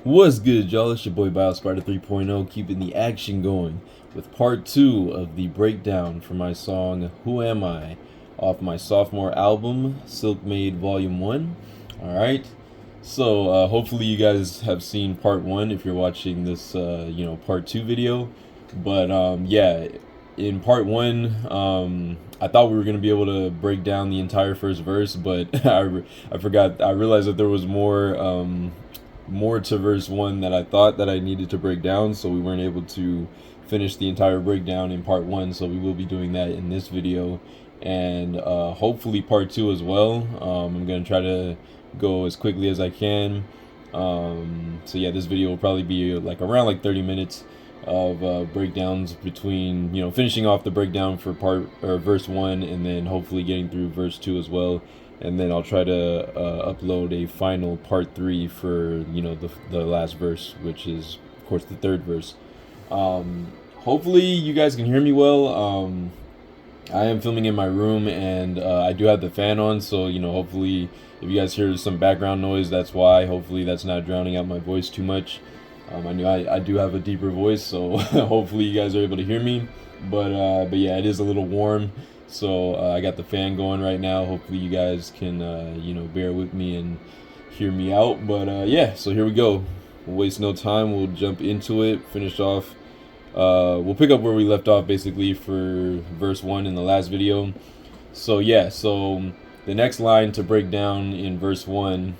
What's good, y'all? It's your boy BioSpider 3.0, keeping the action going with part 2 of the breakdown for my song Who Am I off my sophomore album, Silk Made Volume 1. Alright, so hopefully you guys have seen part 1 if you're watching this, part 2 video. But yeah, in part 1, I thought we were going to be able to break down the entire first verse, but I forgot. I realized that there was more to verse 1 that I thought that I needed to break down, so we weren't able to finish the entire breakdown in part 1, so we will be doing that in this video, and hopefully part 2 as well. I'm going to try to go as quickly as I can. So yeah, this video will probably be like around like 30 minutes of breakdowns between, finishing off the breakdown for part or verse 1, and then hopefully getting through verse 2 as well, and then I'll try to upload a final part 3 for the last verse, which is of course the third verse. Hopefully you guys can hear me well. I am filming in my room, and I do have the fan on, so hopefully if you guys hear some background noise, that's why. Hopefully that's not drowning out my voice too much. I know I do have a deeper voice, so hopefully you guys are able to hear me. But yeah, it is a little warm, so I got the fan going right now. Hopefully you guys can bear with me and hear me out. But yeah, so here we go. We'll waste no time. We'll jump into it. Finish off. We'll pick up where we left off basically for verse 1 in the last video. So yeah, so the next line to break down in verse 1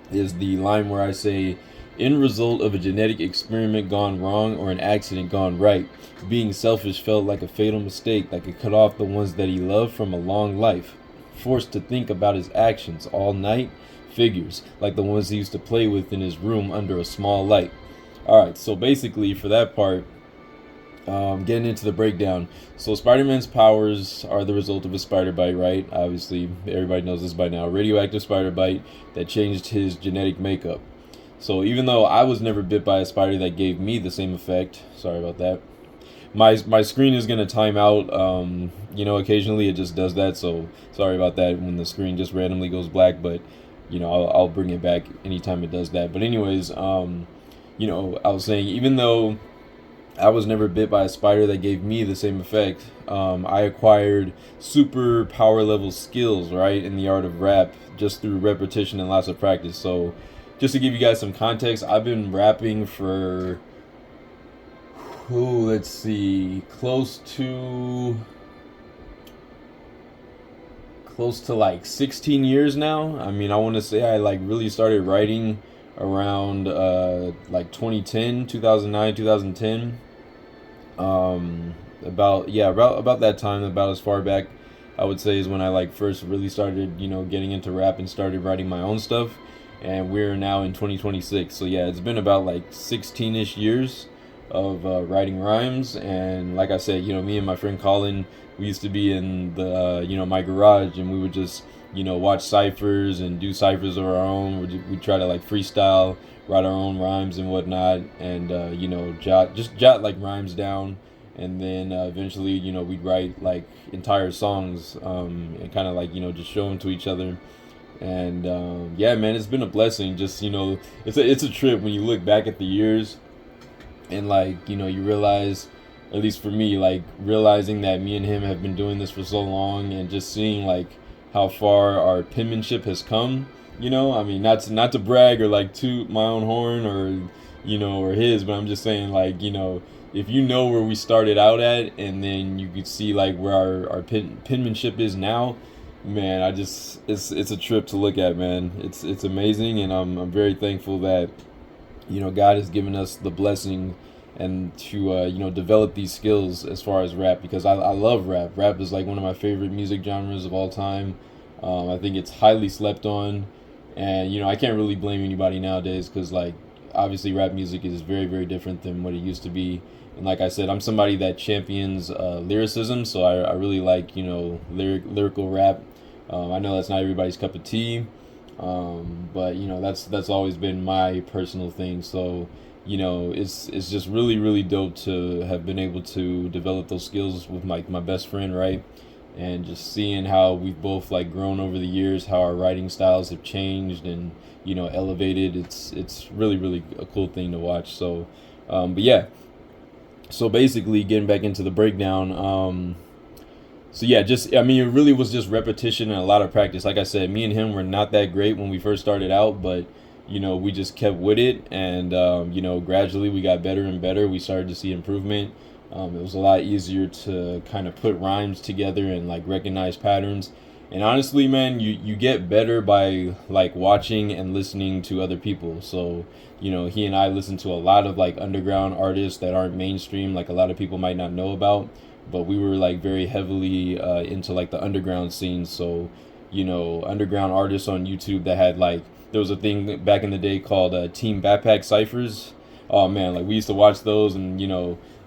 is the line where I say, "End result of a genetic experiment gone wrong or an accident gone right. Being selfish felt like a fatal mistake that could cut off the ones that he loved from a long life. Forced to think about his actions all night. Figures, like the ones he used to play with in his room under a small light." Alright, so basically for that part, getting into the breakdown. So Spider-Man's powers are the result of a spider bite, right? Obviously, everybody knows this by now. Radioactive spider bite that changed his genetic makeup. So even though I was never bit by a spider that gave me the same effect, sorry about that. My screen is gonna time out. Occasionally it just does that. So sorry about that when the screen just randomly goes black. But I'll bring it back anytime it does that. But anyways, I was saying, even though I was never bit by a spider that gave me the same effect, I acquired super power level skills, right, in the art of rap just through repetition and lots of practice. So just to give you guys some context, I've been rapping for, let's see, close to like 16 years now. I mean, I want to say I like really started writing around like 2010, 2009, 2010. About that time, about as far back I would say is when I like first really started, getting into rap and started writing my own stuff. And we're now in 2026. So yeah, it's been about like 16ish years of writing rhymes. And like I said, me and my friend Colin, we used to be in the my garage, and we would just watch ciphers and do ciphers of our own. We'd try to like freestyle, write our own rhymes and whatnot, and jot like rhymes down. And then eventually, we'd write like entire songs, and kind of like just show them to each other. And yeah, man, it's been a blessing. Just it's a trip when you look back at the years, and like you realize, at least for me, like realizing that me and him have been doing this for so long, and just seeing like how far our penmanship has come. I mean, not to brag or like toot my own horn or or his, but I'm just saying, like, if you know where we started out at, and then you could see like where our penmanship is now, man, it's a trip to look at, man. It's amazing, and I'm very thankful that God has given us the blessing and to develop these skills as far as rap, because I love rap. Rap is like one of my favorite music genres of all time. I think it's highly slept on, and I can't really blame anybody nowadays, because like obviously rap music is very, very different than what it used to be. And like I said, I'm somebody that champions lyricism, so I really like lyrical rap. I know that's not everybody's cup of tea, but that's always been my personal thing. So it's just really, really dope to have been able to develop those skills with my best friend, right? and just seeing how we've both like grown over the years, how our writing styles have changed and elevated. It's really really a cool thing to watch. So, but yeah. So basically, getting back into the breakdown. So yeah, just I mean, it really was just repetition and a lot of practice. Like I said, me and him were not that great when we first started out, but we just kept with it, and gradually we got better and better. We started to see improvement. It was a lot easier to kind of put rhymes together and like recognize patterns. And honestly, man, you get better by like watching and listening to other people. So, he and I listen to a lot of like underground artists that aren't mainstream, like a lot of people might not know about. But we were like very heavily into like the underground scene. So, underground artists on YouTube that had like, there was a thing back in the day called Team Backpack Ciphers. Oh man, like we used to watch those, and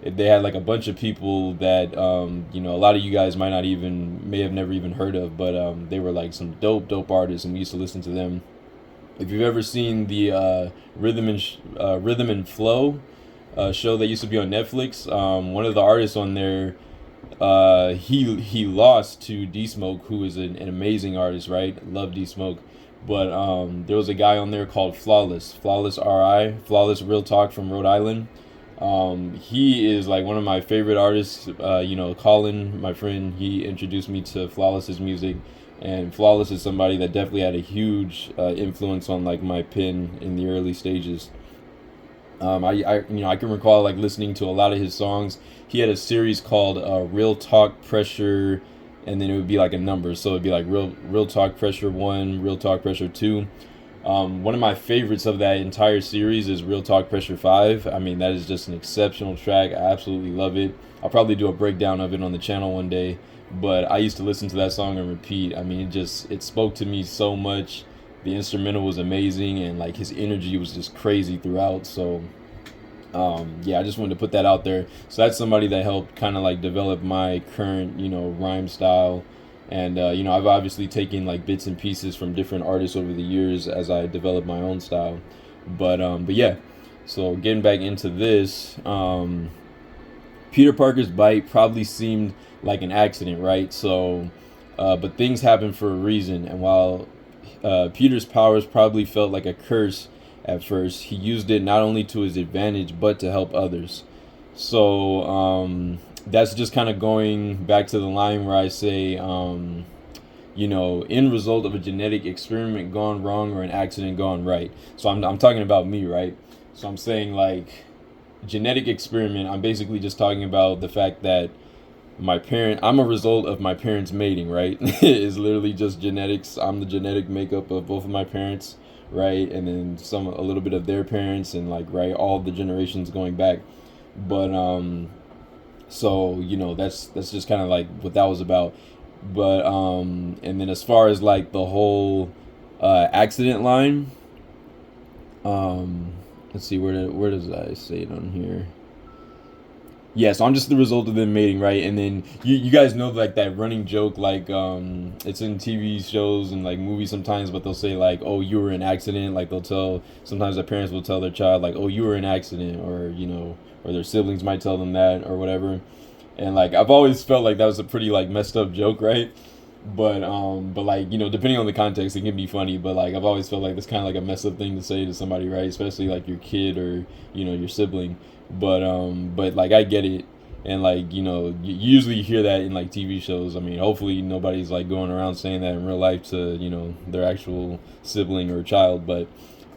they had like a bunch of people that a lot of you guys may have never even heard of, but they were like some dope artists, and we used to listen to them. If you've ever seen the Rhythm and Flow show that used to be on Netflix, one of the artists on there, he lost to D Smoke, who is an amazing artist, right? Love D Smoke. But there was a guy on there called Flawless Flawless Real Talk from Rhode Island. He is like one of my favorite artists. Colin, my friend, he introduced me to Flawless's music, and Flawless is somebody that definitely had a huge influence on like my pen in the early stages. I can recall like listening to a lot of his songs. He had a series called Real Talk Pressure, and then it would be like a number. So it'd be like Real Talk Pressure 1, Real Talk Pressure 2. One of my favorites of that entire series is Real Talk Pressure 5. I mean, that is just an exceptional track. I absolutely love it. I'll probably do a breakdown of it on the channel one day. But I used to listen to that song and repeat. I mean, it spoke to me so much. The instrumental was amazing, and like his energy was just crazy throughout. So yeah, I just wanted to put that out there. So that's somebody that helped kind of like develop my current rhyme style. And I've obviously taken like bits and pieces from different artists over the years as I develop my own style. But yeah, so getting back into this, Peter Parker's bite probably seemed like an accident, right? So but things happen for a reason, and while Peter's powers probably felt like a curse at first, he used it not only to his advantage but to help others. So that's just kind of going back to the line where I say, end result of a genetic experiment gone wrong or an accident gone right. So I'm talking about me, right? So I'm saying like genetic experiment, I'm basically just talking about the fact that I'm a result of my parents mating, right? It's literally just genetics. I'm the genetic makeup of both of my parents, right? And then a little bit of their parents, and like, right, all the generations going back. But so that's just kind of like what that was about. But and then as far as like the whole accident line, let's see, where does I say it on here? Yeah, so I'm just the result of them mating, right? And then you guys know like that running joke, like it's in TV shows and like movies sometimes, but they'll say like, oh, you were in an accident. Like sometimes their parents will tell their child like, oh, you were in an accident, or or their siblings might tell them that or whatever. And like I've always felt like that was a pretty like messed up joke, right? But like depending on the context, it can be funny. But like I've always felt like that's kind of like a messed up thing to say to somebody, right? Especially like your kid or your sibling. But like I get it, and like you usually hear that in like TV shows. I mean, hopefully nobody's like going around saying that in real life to their actual sibling or child. But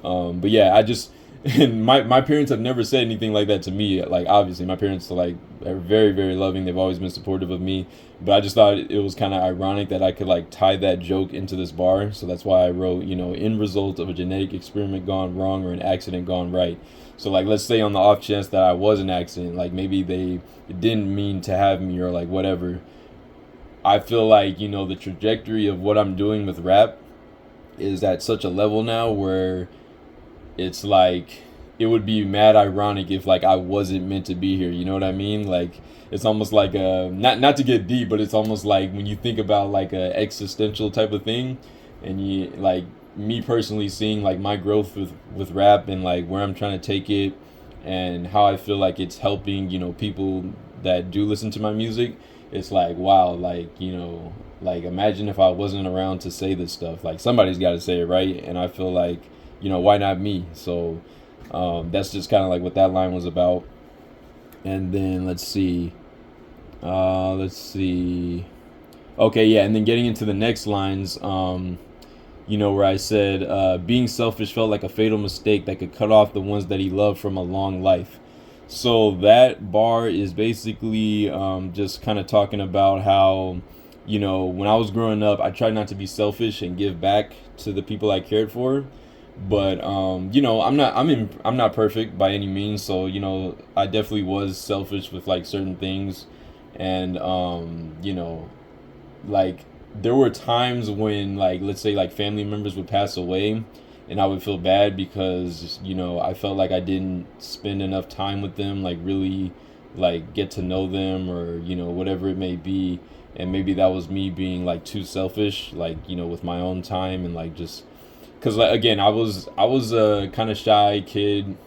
yeah, I just and my parents have never said anything like that to me. Like obviously my parents like are very very loving. They've always been supportive of me. But I just thought it was kind of ironic that I could like tie that joke into this bar. So that's why I wrote end result of a genetic experiment gone wrong or an accident gone right. So like let's say on the off chance that I was an accident, like maybe they didn't mean to have me or like whatever. I feel like the trajectory of what I'm doing with rap is at such a level now where it's like it would be mad ironic if like I wasn't meant to be here. You know what I mean? Like it's almost like a not to get deep, but it's almost like when you think about like a existential type of thing, and you like me personally seeing like my growth with rap and like where I'm trying to take it and how I feel like it's helping people that do listen to my music. it's like, wow, like, like imagine if I wasn't around to say this stuff. Like somebody's got to say it, right? And I feel like, why not me? So that's just kind of like what that line was about. And then let's see. Okay, yeah, and then getting into the next lines, where I said, being selfish felt like a fatal mistake that could cut off the ones that he loved from a long life. So that bar is basically just kind of talking about how, when I was growing up, I tried not to be selfish and give back to the people I cared for. But I'm not perfect by any means, so I definitely was selfish with like certain things, and like there were times when, like, let's say like family members would pass away, and I would feel bad because I felt like I didn't spend enough time with them, like really like get to know them, or whatever it may be. And maybe that was me being like too selfish, like with my own time, and like just because, like, again, I was a kind of shy kid.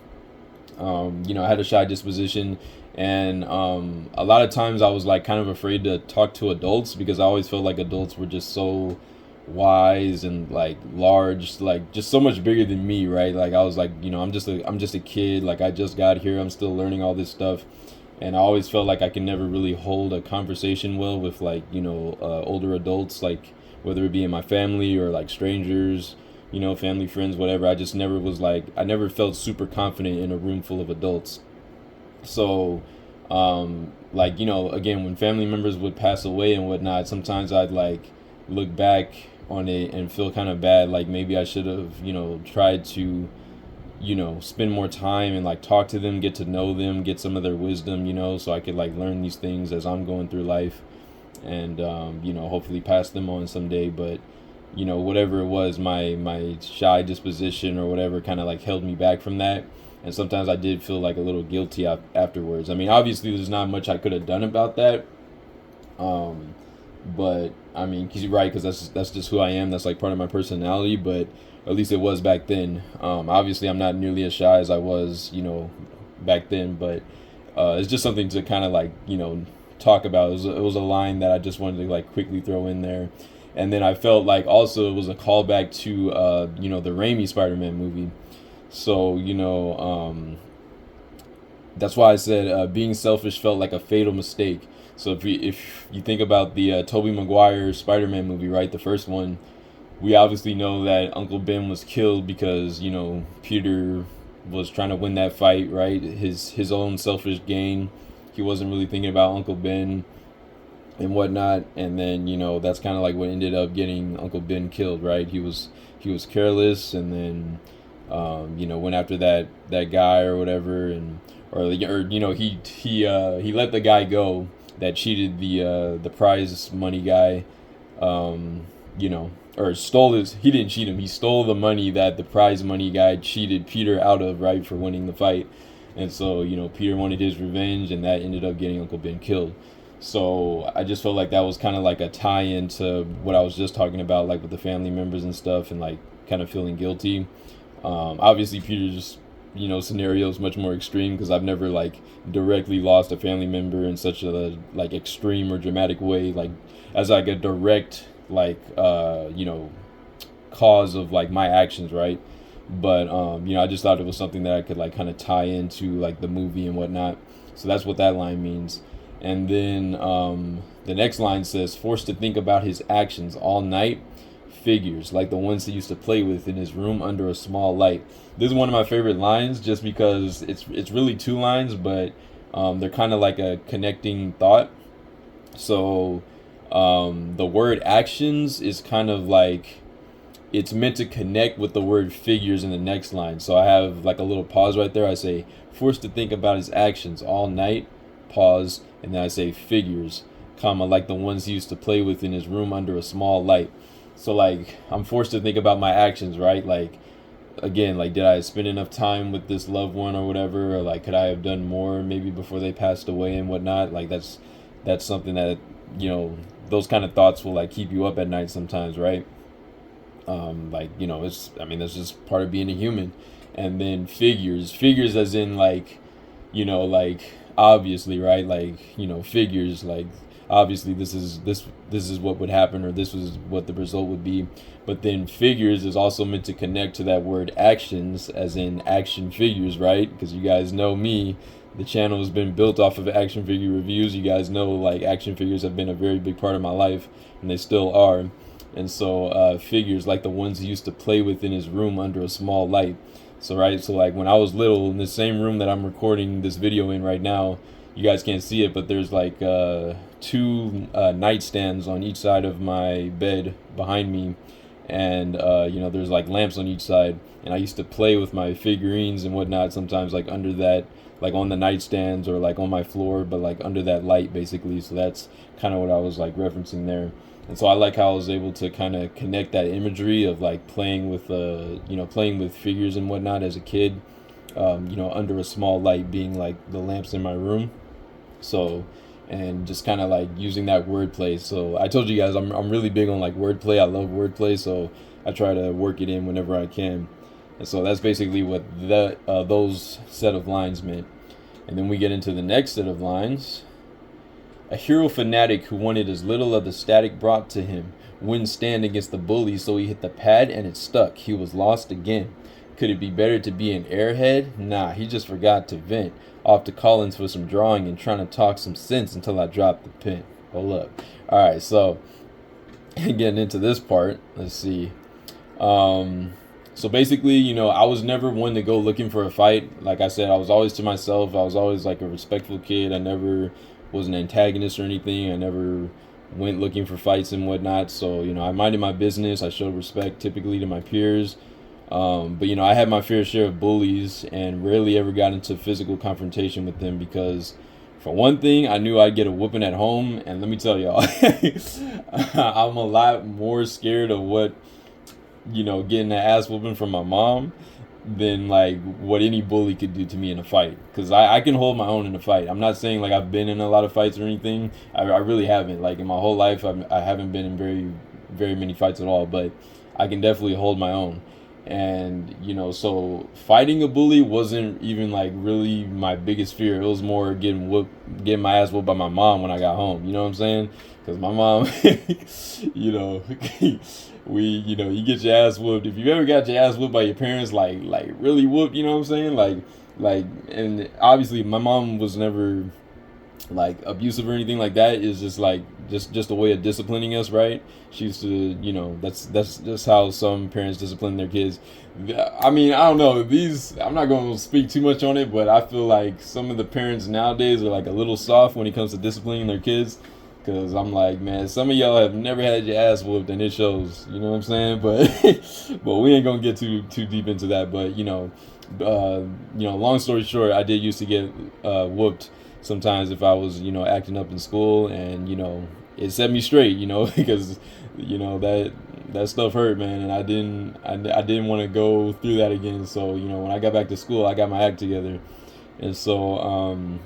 I had a shy disposition, and a lot of times I was like kind of afraid to talk to adults because I always felt like adults were just so wise and like large, like just so much bigger than me, right? Like I was like, I'm just a kid, like I just got here, I'm still learning all this stuff. And I always felt like I could never really hold a conversation well with like older adults, like whether it be in my family or like strangers, family, friends, whatever. I just never was like, I never felt super confident in a room full of adults. So, like, again, when family members would pass away and whatnot, sometimes I'd like look back on it and feel kind of bad. Like maybe I should have, tried to, spend more time and like talk to them, get to know them, get some of their wisdom, so I could like learn these things as I'm going through life, and, hopefully pass them on someday. But, whatever it was, my shy disposition or whatever kind of like held me back from that. And sometimes I did feel like a little guilty afterwards. I mean, obviously, there's not much I could have done about that. But I mean, cause you're right, because that's just who I am. That's like part of my personality. But at least it was back then. Obviously, I'm not nearly as shy as I was, back then. But it's just something to kind of like talk about. It was a line that I just wanted to like quickly throw in there. And then I felt like also it was a callback to the Raimi Spider-Man movie. So that's why I said being selfish felt like a fatal mistake. So if you think about the Tobey Maguire Spider-Man movie, right, the first one, we obviously know that Uncle Ben was killed because Peter was trying to win that fight, right? His own selfish gain. He wasn't really thinking about Uncle Ben and whatnot. And then that's kind of like what ended up getting Uncle Ben killed, right? He was careless, and then went after that guy or whatever, and he let the guy go that cheated the prize money guy, or stole his. He didn't cheat him. He stole the money that the prize money guy cheated Peter out of, right, for winning the fight. And so Peter wanted his revenge, and that ended up getting Uncle Ben killed. So I just felt like that was kind of like a tie-in to what I was just talking about, like with the family members and stuff, and like kind of feeling guilty. Obviously, Peter's scenario is much more extreme because I've never like directly lost a family member in such a like extreme or dramatic way, like as like a direct like cause of like my actions, right? But I just thought it was something that I could like kind of tie into like the movie and whatnot. So that's what that line means. And then the next line says, forced to think about his actions all night. Figures like the ones he used to play with in his room under a small light. This is one of my favorite lines just because it's really two lines, but they're kind of like a connecting thought. So the word actions is kind of like it's meant to connect with the word figures in the next line. So I have like a little pause right there. I say forced to think about his actions all night, pause, and then I say figures, comma, like the ones he used to play with in his room under a small light. So like I'm forced to think about my actions, right? Like again, like did I spend enough time with this loved one or whatever, or like could I have done more maybe before they passed away and whatnot? Like that's something that those kind of thoughts will like keep you up at night sometimes, right? That's just part of being a human. And then figures as in like like obviously, right? Like figures, like obviously this is what would happen, or this was what the result would be. But then figures is also meant to connect to that word actions, as in action figures, right? Because you guys know me, the channel has been built off of action figure reviews. You guys know, like, action figures have been a very big part of my life, and they still are. And so figures like the ones he used to play with in his room under a small light. So right, so like when I was little, in the same room that I'm recording this video in right now, you guys can't see it, but there's like two nightstands on each side of my bed behind me, and there's like lamps on each side, and I used to play with my figurines and whatnot sometimes, like under that, like on the nightstands, or like on my floor, but like under that light basically. So that's kind of what I was like referencing there. And so I like how I was able to kind of connect that imagery of like playing with playing with figures and whatnot as a kid, under a small light, being like the lamps in my room. So, and just kind of like using that wordplay. So I told you guys I'm really big on like wordplay. I love wordplay, so I try to work it in whenever I can. And so that's basically what those set of lines meant. And then we get into the next set of lines. A hero fanatic who wanted as little of the static brought to him wouldn't stand against the bully, so he hit the pad and it stuck. He was lost again. Could it be better to be an airhead? Nah, he just forgot to vent. Off to Collins for some drawing and trying to talk some sense until I dropped the pen. Hold up. Alright, so getting into this part, let's see. So basically, I was never one to go looking for a fight. Like I said, I was always to myself. I was always like a respectful kid. I never was an antagonist or anything. I never went looking for fights and whatnot. So, I minded my business. I showed respect typically to my peers. But I had my fair share of bullies and rarely ever got into physical confrontation with them because, for one thing, I knew I'd get a whooping at home. And let me tell y'all, I'm a lot more scared of getting an ass whooping from my mom than like what any bully could do to me in a fight, because I can hold my own in a fight. I'm not saying like I've been in a lot of fights or anything. I really haven't. Like in my whole life, I haven't been in very many fights at all, but I can definitely hold my own. And so fighting a bully wasn't even like really my biggest fear. It was more getting my ass whooped by my mom when I got home. You know what I'm saying? Because my mom, you get your ass whooped. If you ever got your ass whooped by your parents, like really whooped, you know what I'm saying? Like, and obviously my mom was never like abusive or anything like that. Is just like just a way of disciplining us, right? She used to, that's just how some parents discipline their kids. I mean, I don't know, I'm not going to speak too much on it, but I feel like some of the parents nowadays are like a little soft when it comes to disciplining their kids. Because I'm like, man, some of y'all have never had your ass whooped, and it shows. You know what I'm saying? But we ain't gonna get too deep into that. But long story short, I did used to get whooped sometimes if I was acting up in school, and it set me straight. Because that stuff hurt, man, and I didn't want to go through that again. So when I got back to school, I got my act together, and so.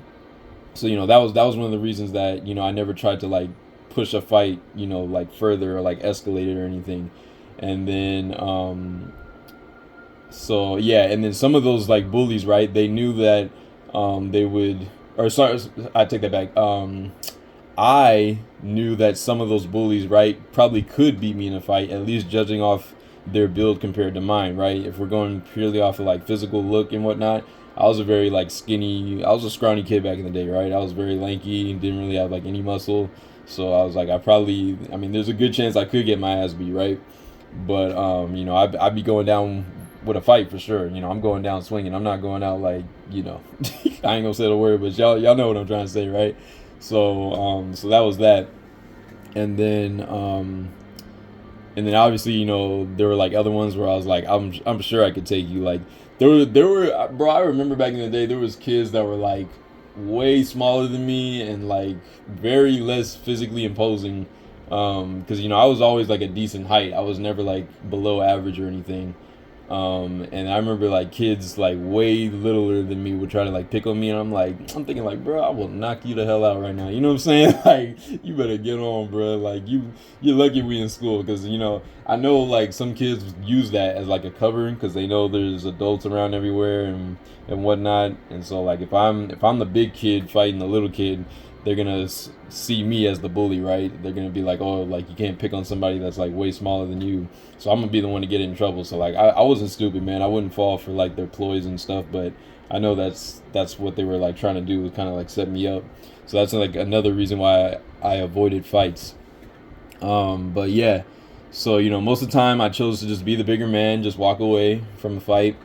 So that was one of the reasons that I never tried to like push a fight like further or like escalate it or anything. And then and then some of those like bullies, right, they knew that they would, or sorry, I take that back. I knew that some of those bullies, right, probably could beat me in a fight, at least judging off their build compared to mine, right? If we're going purely off of like physical look and whatnot, I was a very like skinny, I was a scrawny kid back in the day, right? I was very lanky, didn't really have like any muscle. So I was like, there's a good chance I could get my ass beat, right? But, I'd be going down with a fight for sure. I'm going down swinging. I'm not going out like, I ain't gonna say the word, but y'all know what I'm trying to say, right? So, so that was that. And then obviously, there were like other ones where I was like, I'm sure I could take you. Like, there were, bro, I remember back in the day, there was kids that were like way smaller than me and like very less physically imposing. Because, I was always like a decent height. I was never like below average or anything. And I remember like kids like way littler than me would try to like pick on me, and I'm thinking like, bro, I will knock you the hell out right now. You know what I'm saying? Like, you better get on, bro. Like, you're lucky we in school, because I know like some kids use that as like a covering because they know there's adults around everywhere, and and whatnot. And so like if I'm the big kid fighting the little kid, they're gonna see me as the bully, right? They're gonna be like, oh, like you can't pick on somebody that's like way smaller than you. So I'm gonna be the one to get in trouble. So like I wasn't stupid, man. I wouldn't fall for like their ploys and stuff, but I know that's what they were like trying to do, was kind of like set me up. So that's like another reason why I avoided fights. But yeah, so most of the time I chose to just be the bigger man, just walk away from the fight.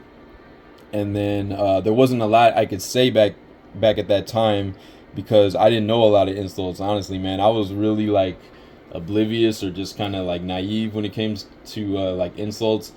And then there wasn't a lot I could say back at that time, because I didn't know a lot of insults. Honestly, man, I was really like oblivious, or just kind of like naive when it came to like insults.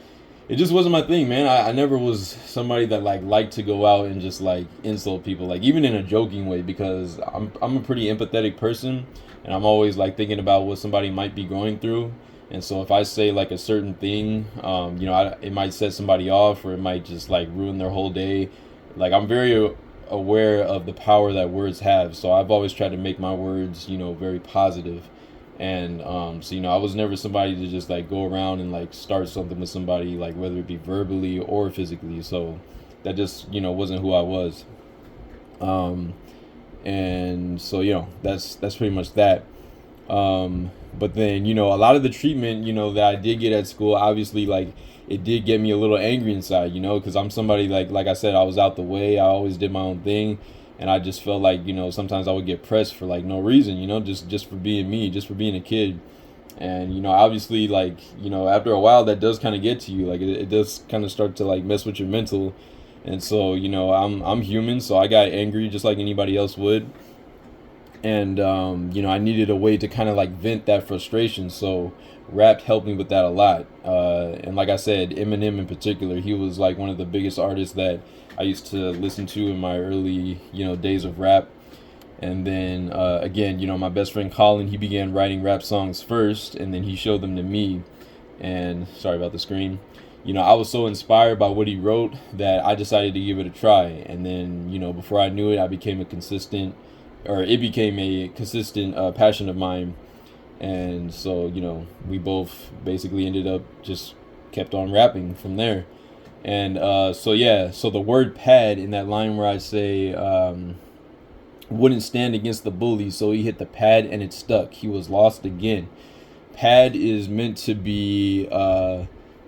It just wasn't my thing, man. I never was somebody that like liked to go out and just like insult people, like even in a joking way, because I'm a pretty empathetic person, and I'm always like thinking about what somebody might be going through. And so if I say like a certain thing, it might set somebody off, or it might just like ruin their whole day. Like I'm very aware of the power that words have, so I've always tried to make my words, very positive. And so I was never somebody to just like go around and like start something with somebody, like whether it be verbally or physically. So that just wasn't who I was. Um, and so that's pretty much that. But then a lot of the treatment that I did get at school, obviously like it did get me a little angry inside, because I'm somebody like I said, I was out the way. I always did my own thing, and I just felt like sometimes I would get pressed for like no reason, just for being me, just for being a kid. And obviously like after a while that does kind of get to you, like it does kind of start to like mess with your mental. And so I'm human, so I got angry just like anybody else would. And I needed a way to kind of like vent that frustration, so rap helped me with that a lot. And like I said, Eminem in particular, he was like one of the biggest artists that I used to listen to in my early days of rap. And then again, my best friend Colin, he began writing rap songs first, and then he showed them to me. And sorry about the screen. I was so inspired by what he wrote that I decided to give it a try. And then before I knew it, it became a consistent passion of mine. And so we both basically ended up just kept on rapping from there. And so the word pad in that line where I say wouldn't stand against the bully, so he hit the pad and it stuck, he was lost again. Pad is meant to be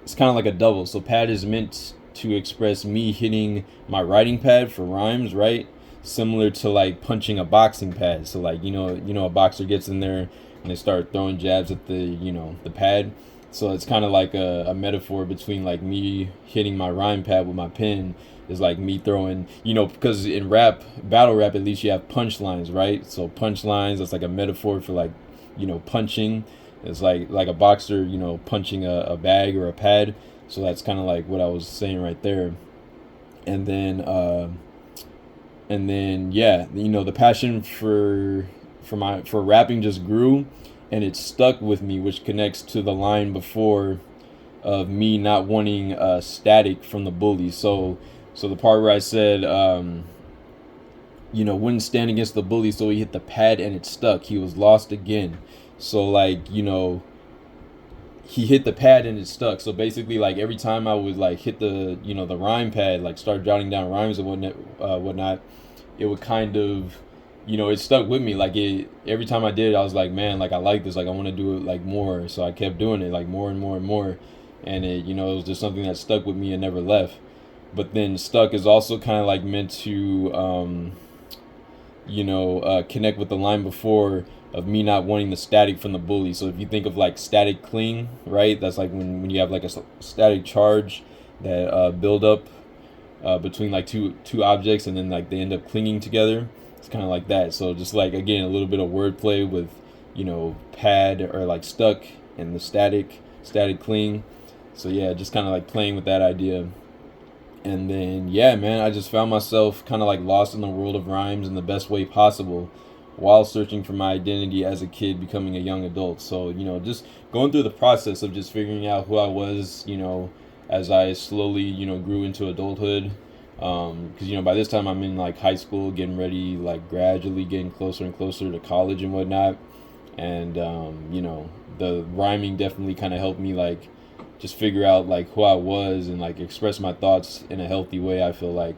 it's kind of like a double. So pad is meant to express me hitting my writing pad for rhymes, right? Similar to like punching a boxing pad. So like a boxer gets in there and they start throwing jabs at the pad. So it's kind of like a metaphor between like me hitting my rhyme pad with my pen is like me throwing, because in battle rap, at least you have punchlines, right? So punchlines, that's like a metaphor for like punching. It's like a boxer punching a bag or a pad. So that's kind of like what I was saying right there. And then yeah, the passion for rapping just grew, and it stuck with me, which connects to the line before of me not wanting static from the bully. So the part where I said wouldn't stand against the bully, so he hit the pad and it stuck, he was lost again. So like he hit the pad and it stuck. So basically, like every time I would like hit the the rhyme pad, like start jotting down rhymes and whatnot, it would kind of it stuck with me. Like every time I did it, I was like, man, like I like this, like I want to do it like more. So I kept doing it like more and more and more, and it was just something that stuck with me and never left. But then stuck is also kind of like meant to connect with the line before of me not wanting the static from the bully. So if you think of like static cling, right? That's like when you have like a static charge that build up between like two objects, and then like they end up clinging together. It's kind of like that. So just like again a little bit of wordplay with pad or like stuck and the static cling. So yeah, just kind of like playing with that idea. And then yeah, man, I just found myself kind of like lost in the world of rhymes in the best way possible, while searching for my identity as a kid becoming a young adult. So just going through the process of just figuring out who I was as I slowly grew into adulthood. Because by this time I'm in like high school, getting ready, like gradually getting closer and closer to college and whatnot. And the rhyming definitely kind of helped me like just figure out like who I was and like express my thoughts in a healthy way, I feel like.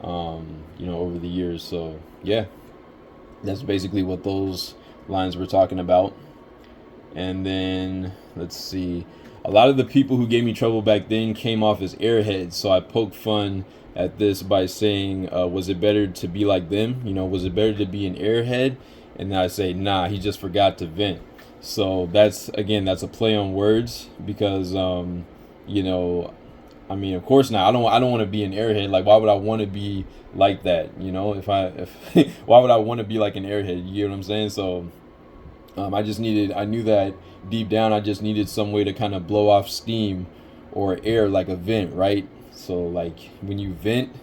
you know, over the years. So yeah, that's basically what those lines were talking about. And then let's see, a lot of the people who gave me trouble back then came off as airheads, so I poked fun at this by saying, was it better to be like them? You know, was it better to be an airhead? And then I say, nah, he just forgot to vent. So that's, again, that's a play on words because, you know, I mean, of course not. I don't want to be an airhead. Like, why would I want to be like that? You know, if why would I want to be like an airhead? You get what I'm saying? So, I knew that deep down, I just needed some way to kind of blow off steam or air, like a vent, right? So, like, when you vent,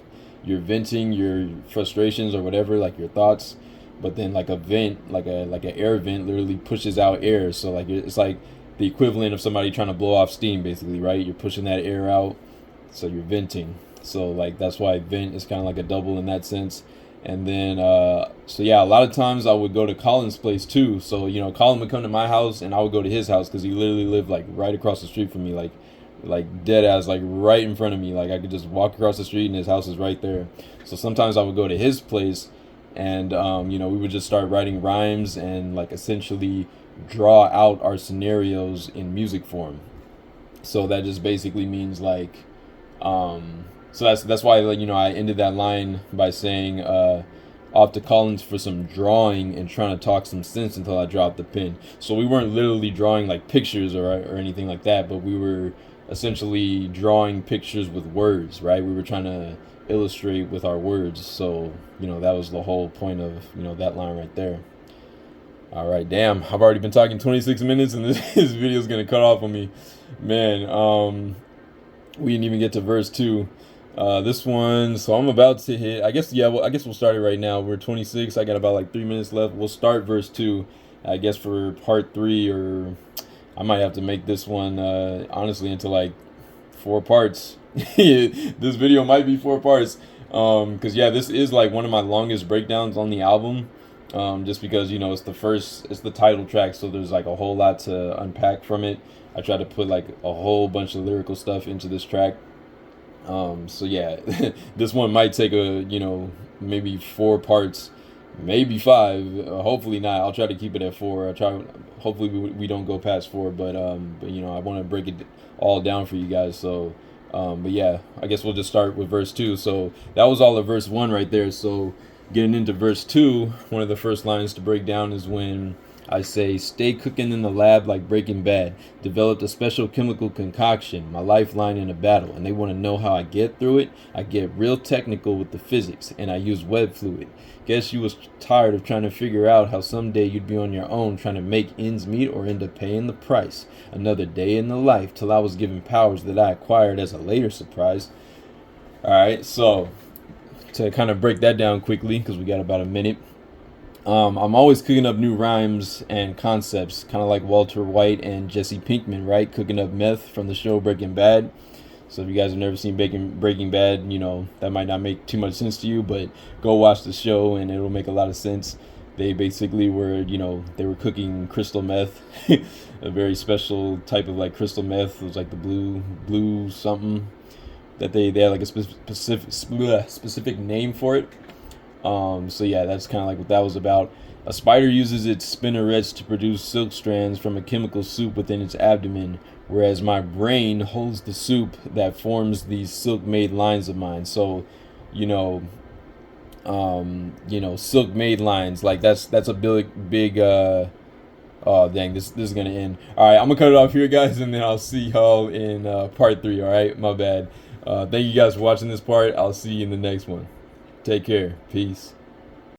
you're venting your frustrations or whatever, like your thoughts. But then, like a vent, like an air vent, literally pushes out air. So, like, it's like the equivalent of somebody trying to blow off steam, basically, right? You're pushing that air out, so you're venting. So, like, that's why vent is kind of like a double in that sense. And then, so yeah, a lot of times I would go to Colin's place too. So, you know, Colin would come to my house and I would go to his house because he literally lived like right across the street from me, like dead ass, like right in front of me. Like I could just walk across the street and his house is right there. So sometimes I would go to his place and, you know, we would just start writing rhymes and like essentially draw out our scenarios in music form. So that just basically means like, so that's why, like, you know, I ended that line by saying, off to Collins for some drawing and trying to talk some sense until I dropped the pen. So we weren't literally drawing like pictures or anything like that, but we were essentially drawing pictures with words, right? We were trying to illustrate with our words. So, you know, that was the whole point of, you know, that line right there. All right, damn, I've already been talking 26 minutes and this video is going to cut off on me. Man, we didn't even get to verse 2. This one, so I'm about to hit, I guess, yeah, well, I guess we'll start it right now. We're 26, I got about like 3 minutes left. We'll start verse 2, I guess, for part 3, or I might have to make this one, honestly, into like 4 parts. This video might be 4 parts, because, yeah, this is like one of my longest breakdowns on the album, just because, you know, it's the title track, so there's like a whole lot to unpack from it. I try to put like a whole bunch of lyrical stuff into this track. So yeah, this one might take you know, maybe 4 parts, maybe 5. Hopefully not. I'll try to keep it at 4. Hopefully we don't go past 4. But you know, I want to break it all down for you guys. So, but yeah, I guess we'll just start with verse 2. So that was all of verse 1 right there. So getting into verse 2, one of the first lines to break down is when I say, stay cooking in the lab like Breaking Bad. Developed a special chemical concoction, my lifeline in a battle. And they want to know how I get through it. I get real technical with the physics, and I use web fluid. Guess you was tired of trying to figure out how someday you'd be on your own trying to make ends meet or end up paying the price. Another day in the life till I was given powers that I acquired as a later surprise. Alright, so to kind of break that down quickly, because we got about a minute. I'm always cooking up new rhymes and concepts, kind of like Walter White and Jesse Pinkman, right? Cooking up meth from the show Breaking Bad. So if you guys have never seen Breaking Bad, you know, that might not make too much sense to you, but go watch the show and it'll make a lot of sense. They basically were, you know, they were cooking crystal meth, a very special type of like crystal meth. It was like the blue something that they had like a specific name for it. So yeah, that's kind of like what that was about. A spider uses its spinnerets to produce silk strands from a chemical soup within its abdomen, whereas my brain holds the soup that forms these silk-made lines of mine. So, you know, silk-made lines, like that's a big. Oh dang, this is gonna end. All right, I'm gonna cut it off here, guys, and then I'll see y'all in part 3. All right, my bad. Thank you guys for watching this part. I'll see you in the next one. Take care. Peace.